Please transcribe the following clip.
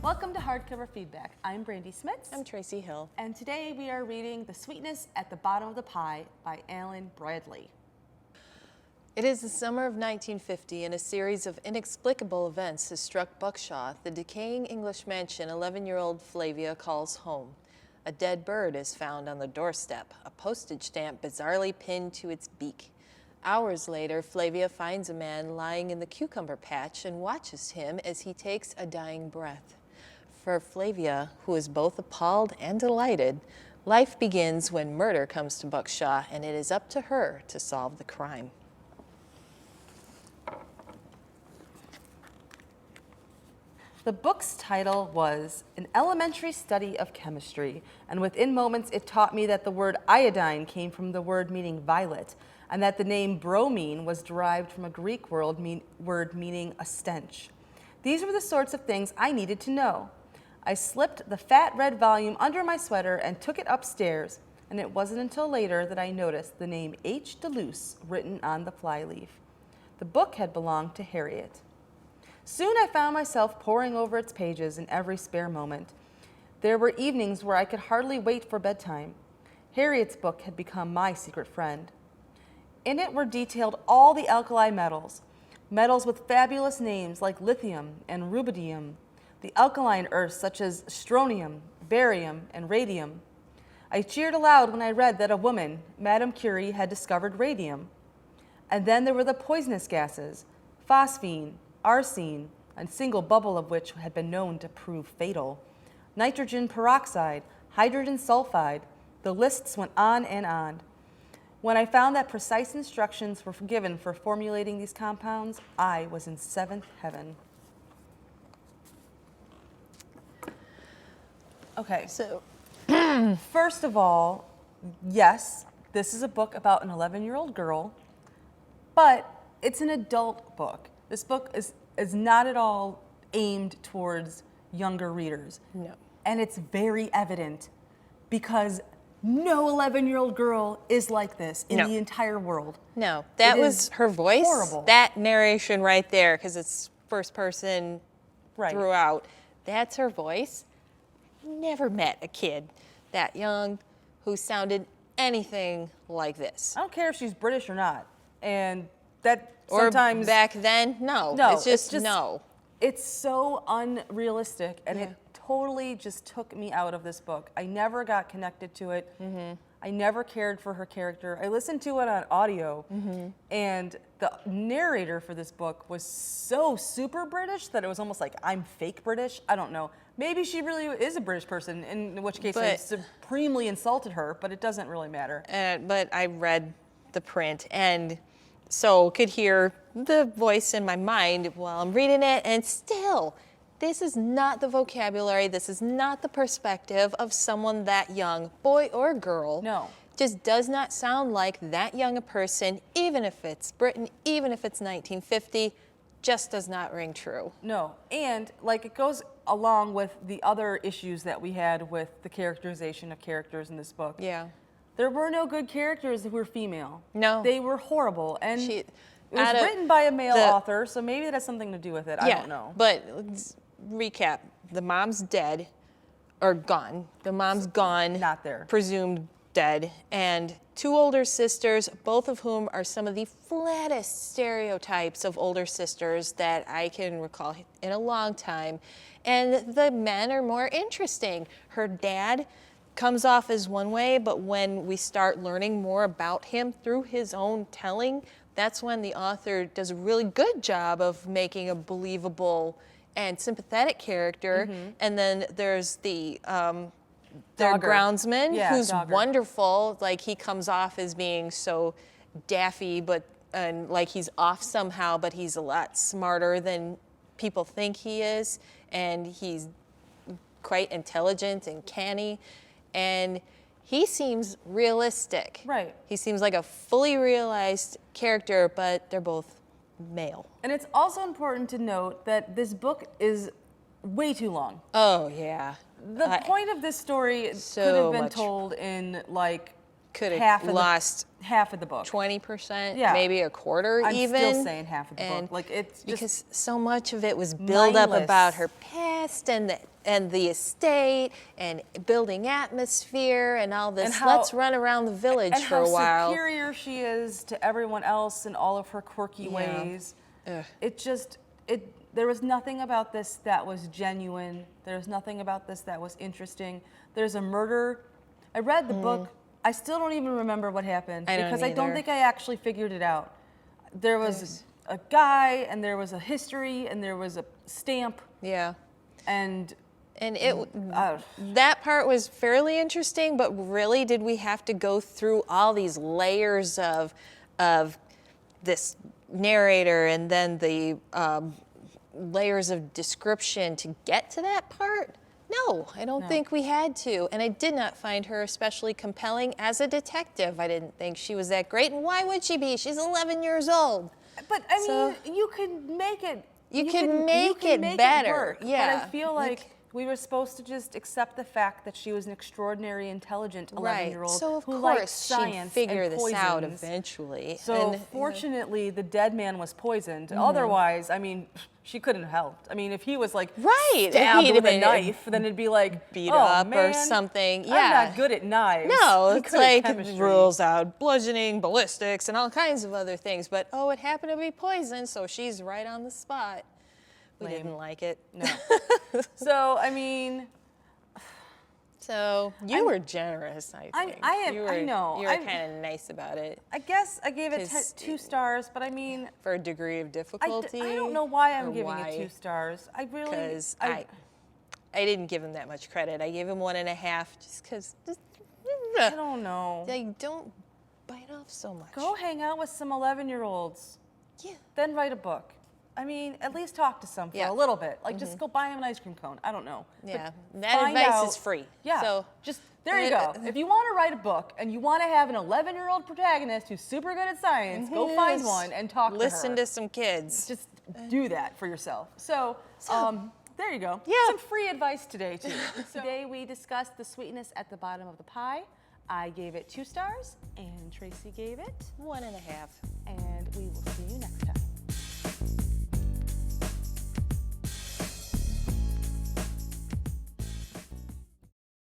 Welcome to Hardcover Feedback. I'm Brandi Smits. I'm Tracey Hill. And today we are reading The Sweetness at the Bottom of the Pie by Alan Bradley. It is the summer of 1950, and a series of inexplicable events has struck Buckshaw, the decaying English mansion 11-year-old Flavia calls home. A dead bird is found on the doorstep, a postage stamp bizarrely pinned to its beak. Hours later, Flavia finds a man lying in the cucumber patch and watches him as he takes a dying breath. For Flavia, who is both appalled and delighted, life begins when murder comes to Buckshaw, and it is up to her to solve the crime. The book's title was An Elementary Study of Chemistry, and within moments it taught me that the word iodine came from the word meaning violet, and that the name bromine was derived from a Greek word meaning a stench. These were the sorts of things I needed to know. I slipped the fat red volume under my sweater and took it upstairs, and it wasn't until later that I noticed the name H. Deleuze written on the flyleaf. The book had belonged to Harriet. Soon I found myself poring over its pages in every spare moment. There were evenings where I could hardly wait for bedtime. Harriet's book had become my secret friend. In it were detailed all the alkali metals, metals with fabulous names like lithium and rubidium, the alkaline earths such as strontium, barium, and radium. I cheered aloud when I read that a woman, Madame Curie, had discovered radium. And then there were the poisonous gases, phosphine, arsine, a single bubble of which had been known to prove fatal, nitrogen peroxide, hydrogen sulfide. The lists went on and on. When I found that precise instructions were given for formulating these compounds, I was in seventh heaven. Okay, So, first of all, yes, this is a book about an 11-year-old girl, but it's an adult book. This book is not at all aimed towards younger readers. no. And it's very evident because no 11-year-old girl is like this in No. the entire world. No, that It was is her voice. horrible. That narration right there, because it's first person Right. throughout. That's her voice. Never met a kid that young who sounded anything like this. I don't care if she's British or not. And that Or sometimes back then, no. No, it's just, it's just- no. it's so unrealistic, and Yeah. it totally just took me out of this book. I never got connected to it. Mm-hmm. I never cared for her character. I listened to it on audio, Mm-hmm. and the narrator for this book was so super British that it was almost like I'm fake British. I don't know. Maybe she really is a British person, in which case I But- supremely insulted her, but it doesn't really matter. But I read the print, and so could hear the voice in my mind while I'm reading it, and still, this is not the vocabulary, this is not the perspective of someone that young, boy or girl. No. Just does not sound like that young a person, even if it's Britain, even if it's 1950, just does not ring true. No, and like it goes along with the other issues that we had with the characterization of characters in this book. Yeah. There were no good characters that were female. No. They were horrible. And She- it was out of written by a male the- author, so maybe that has something to do with it. I don't know. But let's recap. The mom's dead or gone. The mom's gone. Not there. Presumed dead. And two older sisters, both of whom are some of the flattest stereotypes of older sisters that I can recall in a long time. And the men are more interesting. Her dad comes off as one way, but when we start learning more about him through his own telling, that's when the author does a really good job of making a believable and sympathetic character. And then there's their Dogger. groundsman, Yeah, who's Dogger. wonderful. Like, he comes off as being so daffy, and like he's off somehow, but he's a lot smarter than people think he is, and he's quite intelligent and canny, and he seems realistic. Right. He seems like a fully realized character, but they're both male. And it's also important to note that this book is way too long. Oh, yeah. The point of this story So could have been much. told in like could half have of lost half of the book. 20%, Yeah. maybe a quarter I'm even. still saying half of the And book. Like it's just because so much of it was build up mindless. about her past and the estate and building atmosphere and all this. And how- Let's run around the village and for how a while. superior she is to everyone else in all of her quirky ways. Ugh. There was nothing about this that was genuine. There was nothing about this that was interesting. There's a murder. I read the book. I still don't even remember what happened because I don't either. think I actually figured it out. There was a guy, and there was a history, and there was a stamp, Yeah. and That part was fairly interesting, but really, did we have to go through all these layers of this narrator and then the layers of description to get to that part? No, I don't think we had to. And I did not find her especially compelling as a detective. I didn't think she was that great. And why would she be? She's 11 years old. But I mean, you could make it. You can make it better. Work. Yeah. But I feel like we were supposed to just accept the fact that she was an extraordinary, intelligent 11-year-old So of who liked course science she'd figure and this out poisons. eventually. So And, fortunately, the dead man was poisoned. Otherwise, I mean, she couldn't have helped. I mean, if he was like Right, if stabbed he'd with a been knife, then it'd be like beat oh, up or man, something. I'm Yeah. not good at knives. No, I'm it's good at like chemistry. rules out bludgeoning, ballistics, and all kinds of other things. But it happened to be poison, so she's right on the spot. We Lame. didn't like it. No. So I mean. So you were generous, I think. I know. You were kind of nice about it I guess I gave it 'Cause 2 stars, but I mean, for a degree of difficulty. I don't know why I'm or giving why. it 2 stars. I really, Because I didn't give him that much credit. I gave him 1.5 just because. I don't know. They don't bite off so much. Go hang out with some 11-year-olds, Yeah. then write a book. I mean, at least talk to some for Yeah. a little bit. Like, just go buy him an ice cream cone. I don't know. But Yeah. That find advice out- is free. Yeah. So just there you go. If you want to write a book and you want to have an 11-year-old protagonist who's super good at science, go find one and talk to her. listen to some kids. Just do that for yourself. So, there you go. Yeah. Some free advice today, too. Today we discussed the sweetness at the bottom of the pie. I gave it 2 stars, and Tracy gave it, 1.5. and we will see you next time.